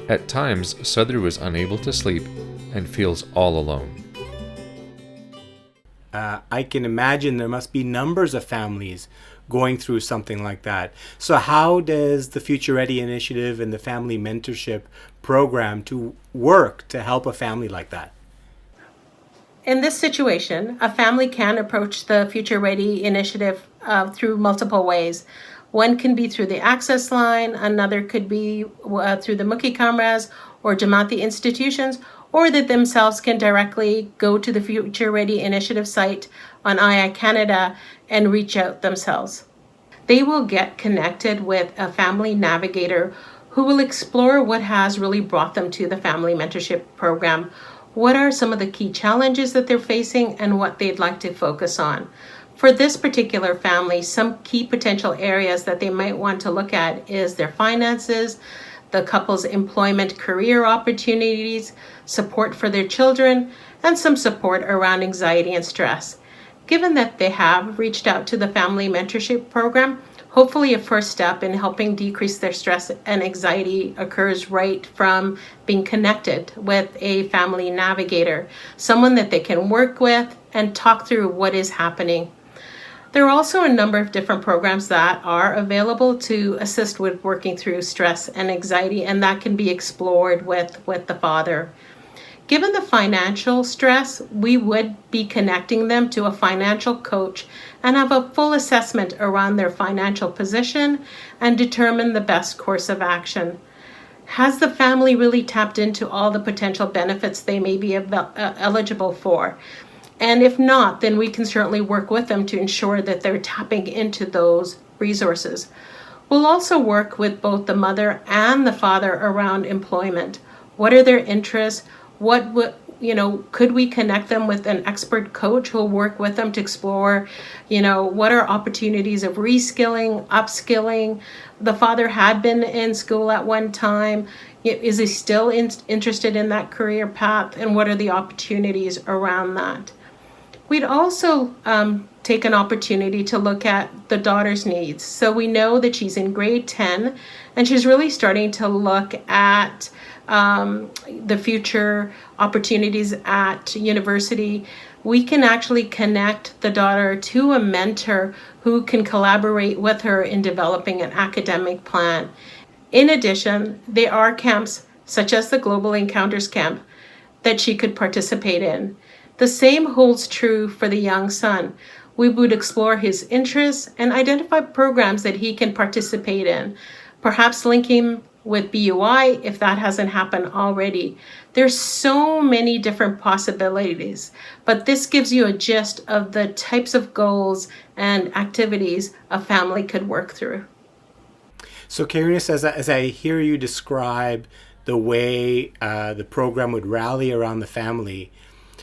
At times, Sadhu is unable to sleep and feels all alone. I can imagine there must be numbers of families going through something like that. So how does the Future Ready initiative and the Family Mentorship Program to work to help a family like that? In this situation, a family can approach the Future Ready initiative through multiple ways. One can be through the access line, another could be through the Mukhi Kamras or Jamati institutions, or that themselves can directly go to the Future Ready initiative site on II Canada and reach out themselves. They will get connected with a family navigator who will explore what has really brought them to the Family Mentorship Program. What are some of the key challenges that they're facing and what they'd like to focus on? For this particular family, some key potential areas that they might want to look at is their finances, the couple's employment career opportunities, support for their children, and some support around anxiety and stress. Given that they have reached out to the Family Mentorship Program, hopefully a first step in helping decrease their stress and anxiety occurs right from being connected with a family navigator, someone that they can work with and talk through what is happening. There are also a number of different programs that are available to assist with working through stress and anxiety, and that can be explored with the father. Given the financial stress, we would be connecting them to a financial coach and have a full assessment around their financial position and determine the best course of action. Has the family really tapped into all the potential benefits they may be eligible for? And if not, then we can certainly work with them to ensure that they're tapping into those resources. We'll also work with both the mother and the father around employment. What are their interests? Could we connect them with an expert coach who'll work with them to explore, what are opportunities of reskilling, upskilling? The father had been in school at one time. Is he still interested in that career path? And what are the opportunities around that? We'd also take an opportunity to look at the daughter's needs. So we know that she's in grade 10 and she's really starting to look at the future opportunities at university. We can actually connect the daughter to a mentor who can collaborate with her in developing an academic plan. In addition, there are camps such as the Global Encounters Camp that she could participate in. The same holds true for the young son. We would explore his interests and identify programs that he can participate in, perhaps link him with BUI if that hasn't happened already. There's so many different possibilities, but this gives you a gist of the types of goals and activities a family could work through. So Khairrunnissa, as I hear you describe the way the program would rally around the family,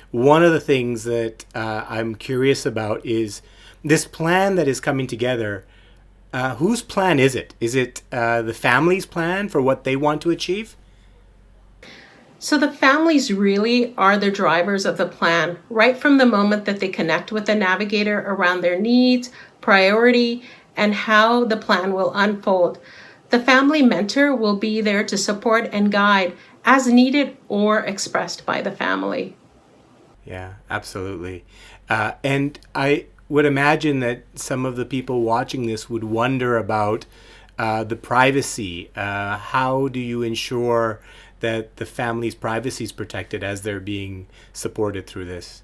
one of the things that I'm curious about is this plan that is coming together. Whose plan is it? Is it the family's plan for what they want to achieve? So the families really are the drivers of the plan, right from the moment that they connect with the navigator around their needs, priority, and how the plan will unfold. The family mentor will be there to support and guide as needed or expressed by the family. Yeah, absolutely. And I would imagine that some of the people watching this would wonder about the privacy. How do you ensure that the family's privacy is protected as they're being supported through this?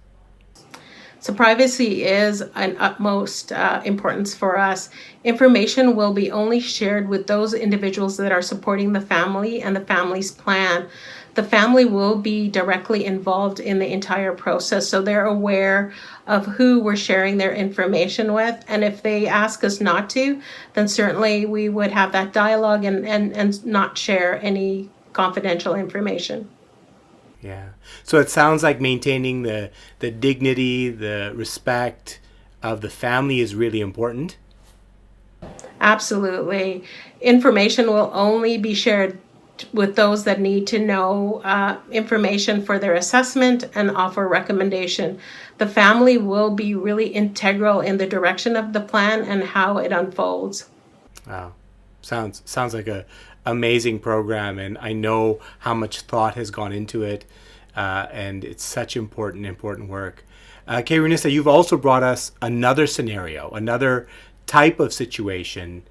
So privacy is an utmost importance for us. Information will be only shared with those individuals that are supporting the family and the family's plan. The family will be directly involved in the entire process, so they're aware of who we're sharing their information with. And if they ask us not to, then certainly we would have that dialogue and not share any confidential information. Yeah. So it sounds like maintaining the dignity, the respect of the family is really important. Absolutely. Information will only be shared with those that need to know information for their assessment and offer recommendation. The family will be really integral in the direction of the plan and how it unfolds. Wow. Sounds like a amazing program, and I know how much thought has gone into it, and it's such important work. Khairrunnissa, you've also brought us another scenario, another type of situation.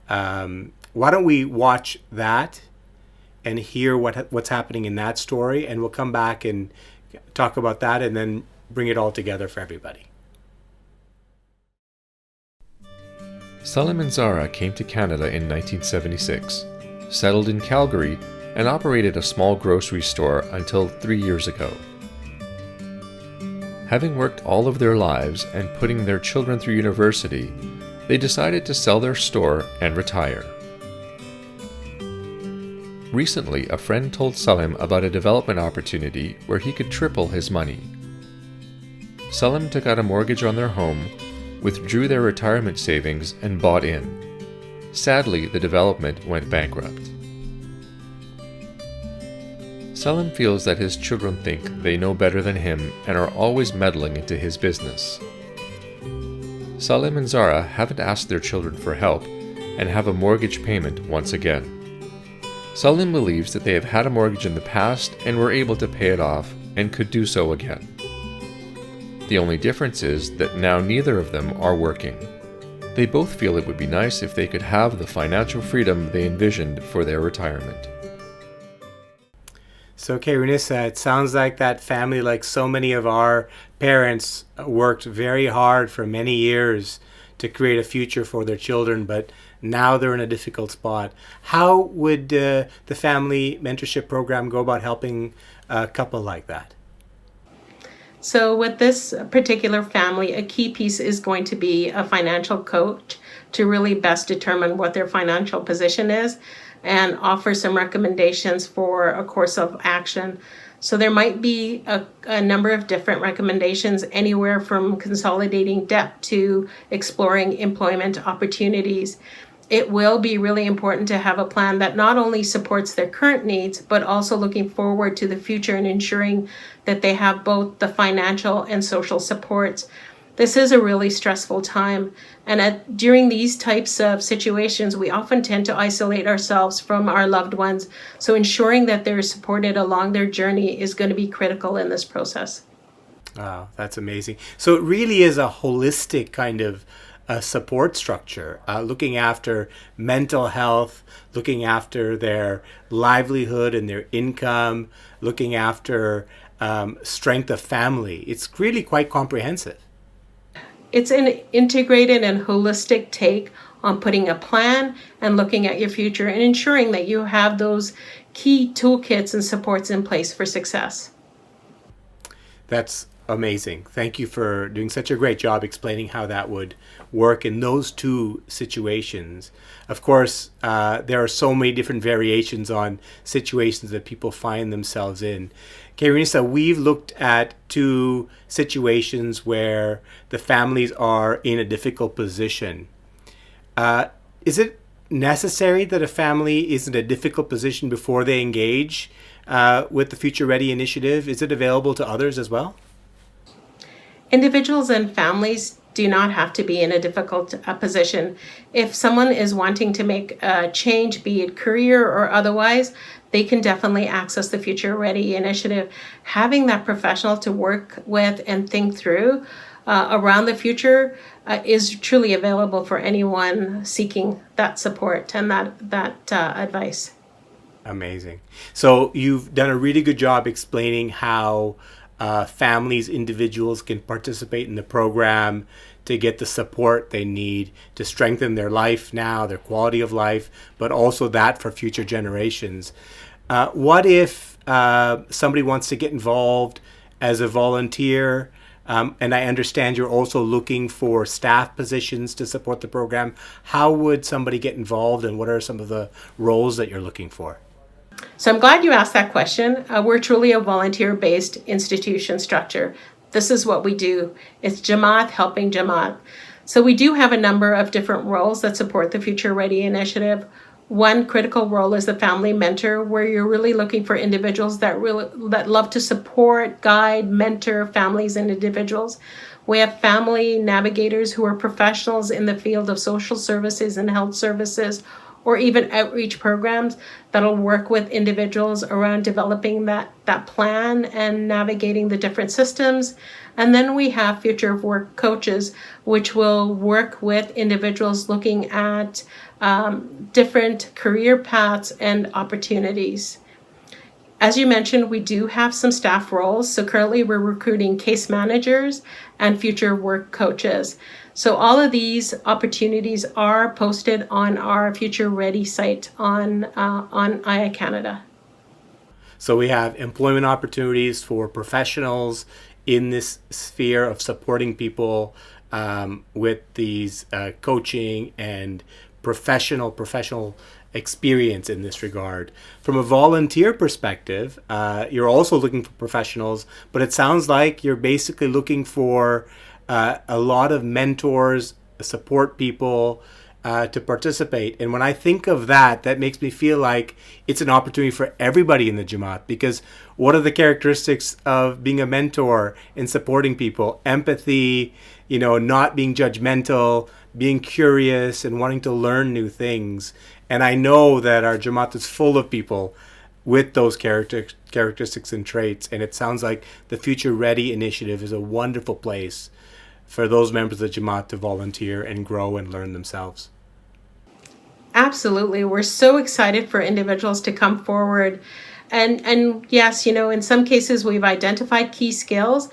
Why don't we watch that and hear what's happening in that story, and we'll come back and talk about that and then bring it all together for everybody. Salim and Zara came to Canada in 1976, settled in Calgary, and operated a small grocery store until 3 years ago. Having worked all of their lives and putting their children through university, they decided to sell their store and retire. Recently, a friend told Salim about a development opportunity where he could triple his money. Salim took out a mortgage on their home, withdrew their retirement savings, and bought in. Sadly, the development went bankrupt. Salim feels that his children think they know better than him and are always meddling into his business. Salim and Zara haven't asked their children for help and have a mortgage payment once again. Salim believes that they have had a mortgage in the past and were able to pay it off and could do so again. The only difference is that now neither of them are working. They both feel it would be nice if they could have the financial freedom they envisioned for their retirement. So, Khairrunnissa, it sounds like that family, like so many of our parents, worked very hard for many years to create a future for their children, but now they're in a difficult spot. How would the Family Mentorship Program go about helping a couple like that? So with this particular family, a key piece is going to be a financial coach to really best determine what their financial position is and offer some recommendations for a course of action. So there might be a number of different recommendations, anywhere from consolidating debt to exploring employment opportunities. It will be really important to have a plan that not only supports their current needs, but also looking forward to the future and ensuring that they have both the financial and social supports. This is a really stressful time. And during these types of situations, we often tend to isolate ourselves from our loved ones. So ensuring that they're supported along their journey is going to be critical in this process. Wow, that's amazing. So it really is a holistic kind of support structure, looking after mental health, looking after their livelihood and their income, looking after strength of family. It's really quite comprehensive. It's an integrated and holistic take on putting a plan and looking at your future and ensuring that you have those key toolkits and supports in place for success. That's amazing. Thank you for doing such a great job explaining how that would work in those two situations. Of course, there are so many different variations on situations that people find themselves in. Khairrunnissa, we've looked at two situations where the families are in a difficult position. Is it necessary that a family is in a difficult position before they engage with the Future Ready initiative? Is it available to others as well? Individuals and families do not have to be in a difficult position. If someone is wanting to make a change, be it career or otherwise, they can definitely access the Future Ready initiative. Having that professional to work with and think through around the future is truly available for anyone seeking that support and that advice. Amazing. So you've done a really good job explaining how families, individuals can participate in the program to get the support they need to strengthen their life now, their quality of life, but also that for future generations. What if somebody wants to get involved as a volunteer? And I understand you're also looking for staff positions to support the program. How would somebody get involved, and what are some of the roles that you're looking for? So I'm glad you asked that question. We're truly a volunteer-based institution structure. This is what we do. It's Jamat helping Jamat. So we do have a number of different roles that support the Future Ready initiative. One critical role is the family mentor, where you're really looking for individuals that love to support, guide, mentor families and individuals. We have family navigators who are professionals in the field of social services and health services, or even outreach programs that'll work with individuals around developing that plan and navigating the different systems. And then we have future of work coaches, which will work with individuals looking at different career paths and opportunities. As you mentioned, we do have some staff roles. So currently we're recruiting case managers and future work coaches. So all of these opportunities are posted on our Future Ready site on IA Canada. So we have employment opportunities for professionals in this sphere of supporting people with these coaching and professional experience in this regard. From a volunteer perspective, you're also looking for professionals, but it sounds like you're basically looking for a lot of mentors, support people, to participate. And when I think of that, that makes me feel like it's an opportunity for everybody in the Jamaat, because what are the characteristics of being a mentor and supporting people? Empathy, not being judgmental, being curious and wanting to learn new things. And I know that our Jamaat is full of people with those characteristics and traits. And it sounds like the Future Ready initiative is a wonderful place for those members of the Jamaat to volunteer and grow and learn themselves. Absolutely. We're so excited for individuals to come forward. And yes, in some cases we've identified key skills,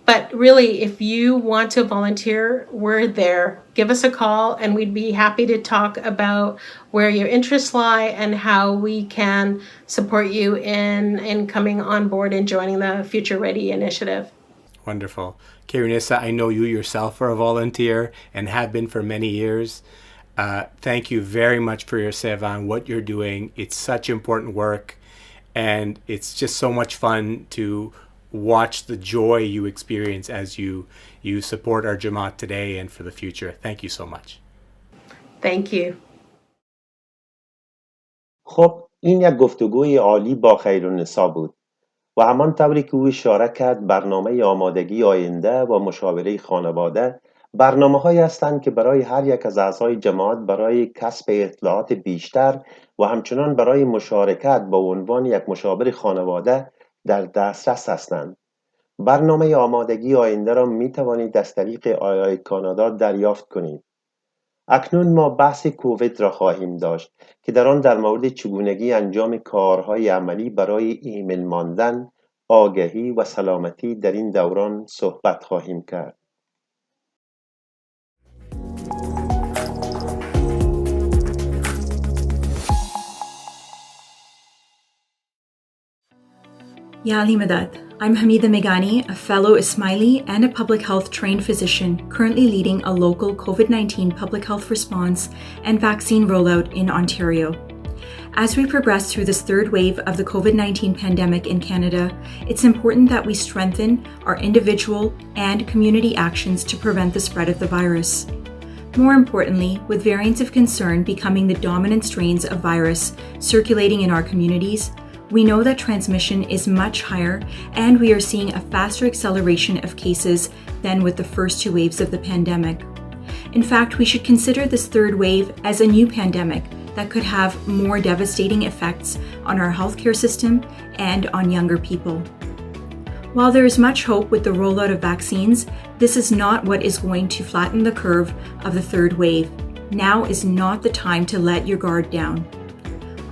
but really if you want to volunteer, we're there. Give us a call and we'd be happy to talk about where your interests lie and how we can support you in coming on board and joining the Future Ready initiative. Wonderful. Khairrunnissa, I know you yourself are a volunteer and have been for many years. Thank you very much for your seva and what you're doing. It's such important work, and it's just so much fun to watch the joy you experience as you support our Jamaat today and for the future. Thank you so much. Thank you. خب این یک گفتگوی عالی با خیرالنسا بود و همان طوری که او اشاره کرد برنامه آمادگی آینده و مشاوره خانواده برنامه‌هایی هستند که برای هر یک از اعضای جماعت برای کسب اطلاعات بیشتر و همچنان برای مشارکت با عنوان یک مشاور خانواده در دسترس هستند. برنامه آمادگی آینده را می توانید از طریق آی کانادا دریافت کنید. اکنون ما بحث کووید را خواهیم داشت که در آن در مورد چگونگی انجام کارهای عملی برای ایمن ماندن، آگهی و سلامتی در این دوران صحبت خواهیم کرد. Ya Ali Madad. I'm Hamida Megani, a fellow Ismaili and a public health trained physician currently leading a local COVID-19 public health response and vaccine rollout in Ontario. As we progress through this third wave of the COVID-19 pandemic in Canada, it's important that we strengthen our individual and community actions to prevent the spread of the virus. More importantly, with variants of concern becoming the dominant strains of virus circulating in our communities, we know that transmission is much higher and we are seeing a faster acceleration of cases than with the first two waves of the pandemic. In fact, we should consider this third wave as a new pandemic that could have more devastating effects on our healthcare system and on younger people. While there is much hope with the rollout of vaccines, this is not what is going to flatten the curve of the third wave. Now is not the time to let your guard down.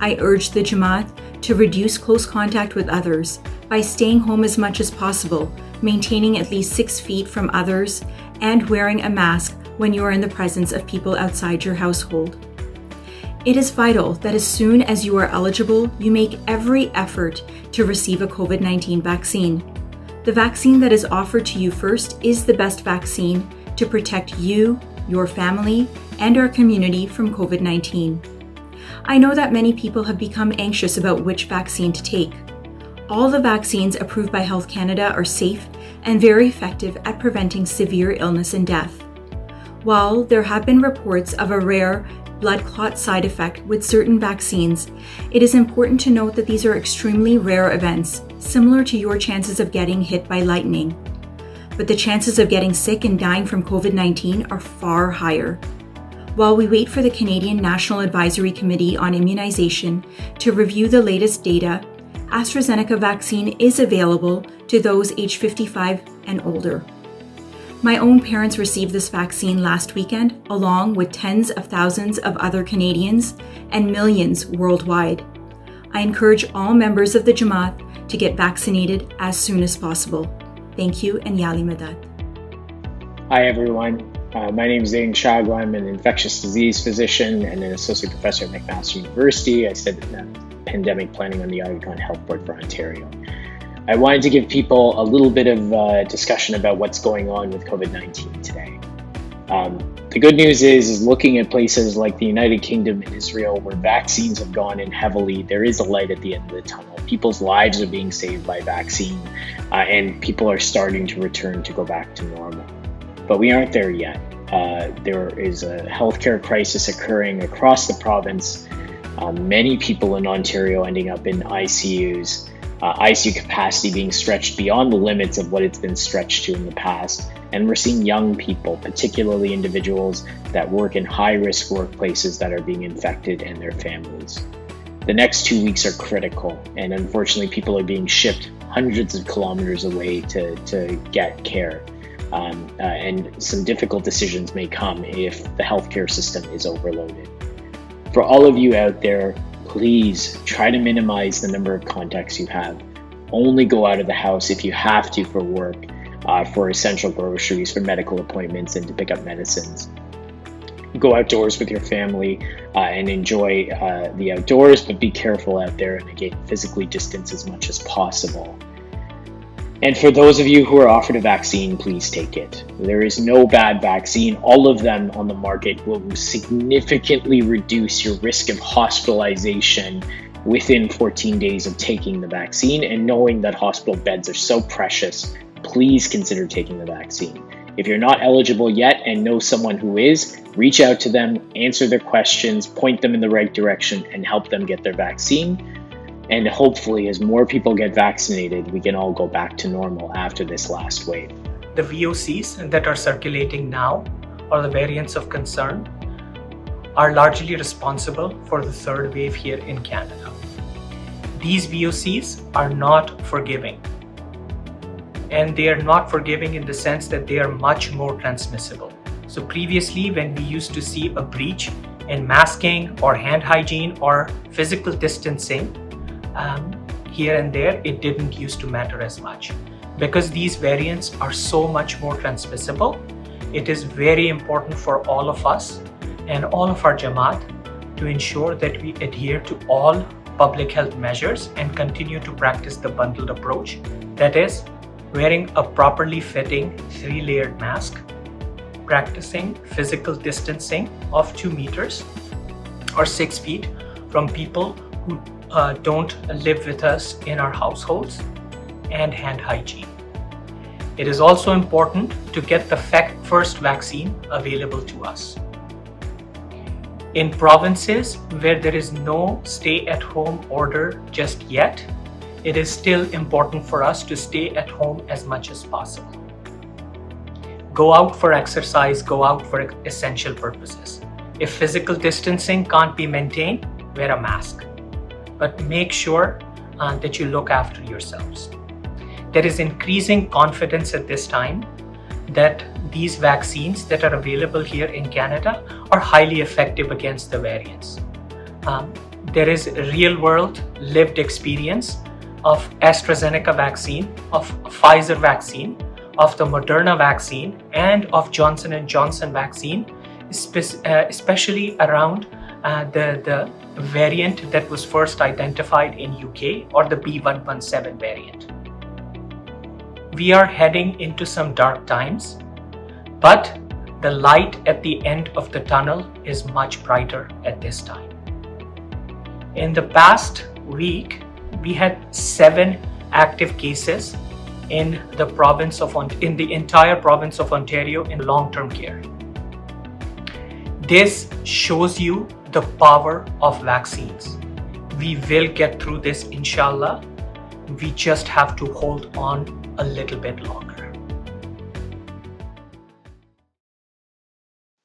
I urge the Jamaat to reduce close contact with others by staying home as much as possible, maintaining at least 6 feet from others, and wearing a mask when you are in the presence of people outside your household. It is vital that as soon as you are eligible, you make every effort to receive a COVID-19 vaccine. The vaccine that is offered to you first is the best vaccine to protect you, your family, and our community from COVID-19. I know that many people have become anxious about which vaccine to take. All the vaccines approved by Health Canada are safe and very effective at preventing severe illness and death. While there have been reports of a rare blood clot side effect with certain vaccines, it is important to note that these are extremely rare events, similar to your chances of getting hit by lightning. But the chances of getting sick and dying from COVID-19 are far higher. While we wait for the Canadian National Advisory Committee on Immunization to review the latest data, AstraZeneca vaccine is available to those aged 55 and older. My own parents received this vaccine last weekend, along with tens of thousands of other Canadians and millions worldwide. I encourage all members of the Jamaat to get vaccinated as soon as possible. Thank you, and Yali Madad. Hi, everyone. My name is Zain Shagwa. I'm an infectious disease physician and an associate professor at McMaster University. I studied pandemic planning on the Ottawa Health Board for Ontario. I wanted to give people a little bit of discussion about what's going on with COVID-19 today. The good news is looking at places like the United Kingdom and Israel where vaccines have gone in heavily, there is a light at the end of the tunnel. People's lives are being saved by vaccine and people are starting to return to go back to normal. But we aren't there yet. There is a healthcare crisis occurring across the province. Many people in Ontario ending up in ICUs, ICU capacity being stretched beyond the limits of what it's been stretched to in the past. And we're seeing young people, particularly individuals that work in high-risk workplaces, that are being infected, and their families. The next 2 weeks are critical, and unfortunately people are being shipped hundreds of kilometers away to get care. And some difficult decisions may come if the healthcare system is overloaded. For all of you out there, please try to minimize the number of contacts you have. Only go out of the house if you have to for work, for essential groceries, for medical appointments, and to pick up medicines. Go outdoors with your family and enjoy the outdoors, but be careful out there, and again, physically distance as much as possible. And for those of you who are offered a vaccine, please take it. There is no bad vaccine. All of them on the market will significantly reduce your risk of hospitalization within 14 days of taking the vaccine. And knowing that hospital beds are so precious, please consider taking the vaccine. If you're not eligible yet and know someone who is, reach out to them, answer their questions, point them in the right direction, and help them get their vaccine. And hopefully, as more people get vaccinated, we can all go back to normal after this last wave. The VOCs that are circulating now, or the variants of concern, are largely responsible for the third wave here in Canada. These VOCs are not forgiving. And they are not forgiving in the sense that they are much more transmissible. So previously, when we used to see a breach in masking or hand hygiene or physical distancing, here and there, it didn't used to matter as much. Because these variants are so much more transmissible, it is very important for all of us and all of our Jamat to ensure that we adhere to all public health measures and continue to practice the bundled approach. That is, wearing a properly fitting 3-layered mask, practicing physical distancing of 2 meters or 6 feet from people who don't live with us in our households, and hand hygiene. It is also important to get the first vaccine available to us. In provinces where there is no stay-at-home order just yet, it is still important for us to stay at home as much as possible. Go out for exercise, go out for essential purposes. If physical distancing can't be maintained, wear a mask. But make sure that you look after yourselves. There is increasing confidence at this time that these vaccines that are available here in Canada are highly effective against the variants. There is real-world lived experience of AstraZeneca vaccine, of Pfizer vaccine, of the Moderna vaccine, and of Johnson & Johnson vaccine, especially around the variant that was first identified in UK, or the B.1.1.7 variant. We are heading into some dark times, but the light at the end of the tunnel is much brighter at this time. In the past week, we had 7 active cases in the entire province of Ontario in long-term care. This shows you the power of vaccines. We will get through this, inshallah. We just have to hold on a little bit longer.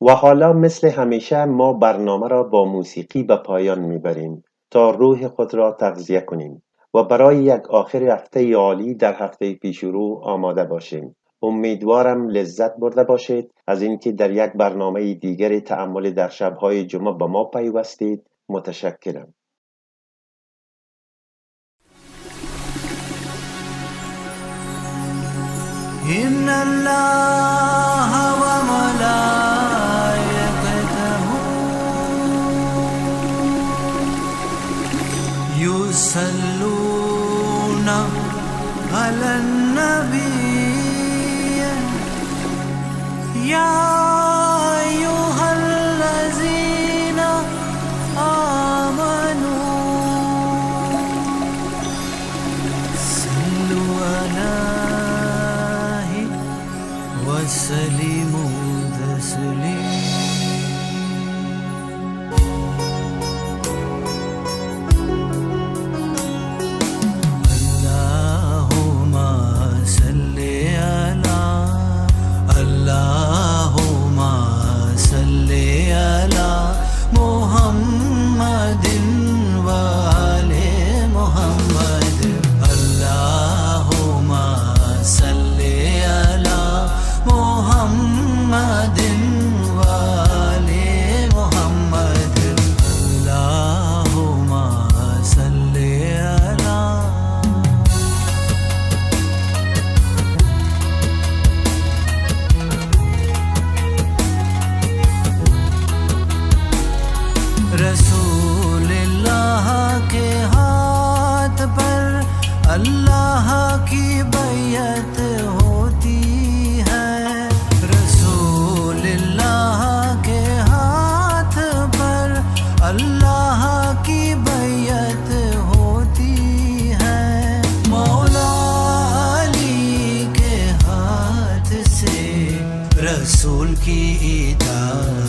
و حالا مثل همیشه ما برنامه را با موسیقی به پایان میبریم تا روح خود را تغذیه کنیم و برای یک آخر هفته عالی در هفته پیش رو آماده باشیم. امیدوارم لذت برده باشید از اینکه در یک برنامه دیگر تأمل در شب‌های جمعه به ما پیوستید. متشکرم. إن الله وملائكته يصلون على النبي يا أيها الذين آمنوا صلوا عليه وسلموا تسليما अल्लाह की बैयत होती है, रसूलुल्लाह के हाथ पर अल्लाह की बैयत होती है, मौला अली के हाथ से रसूल की इताअत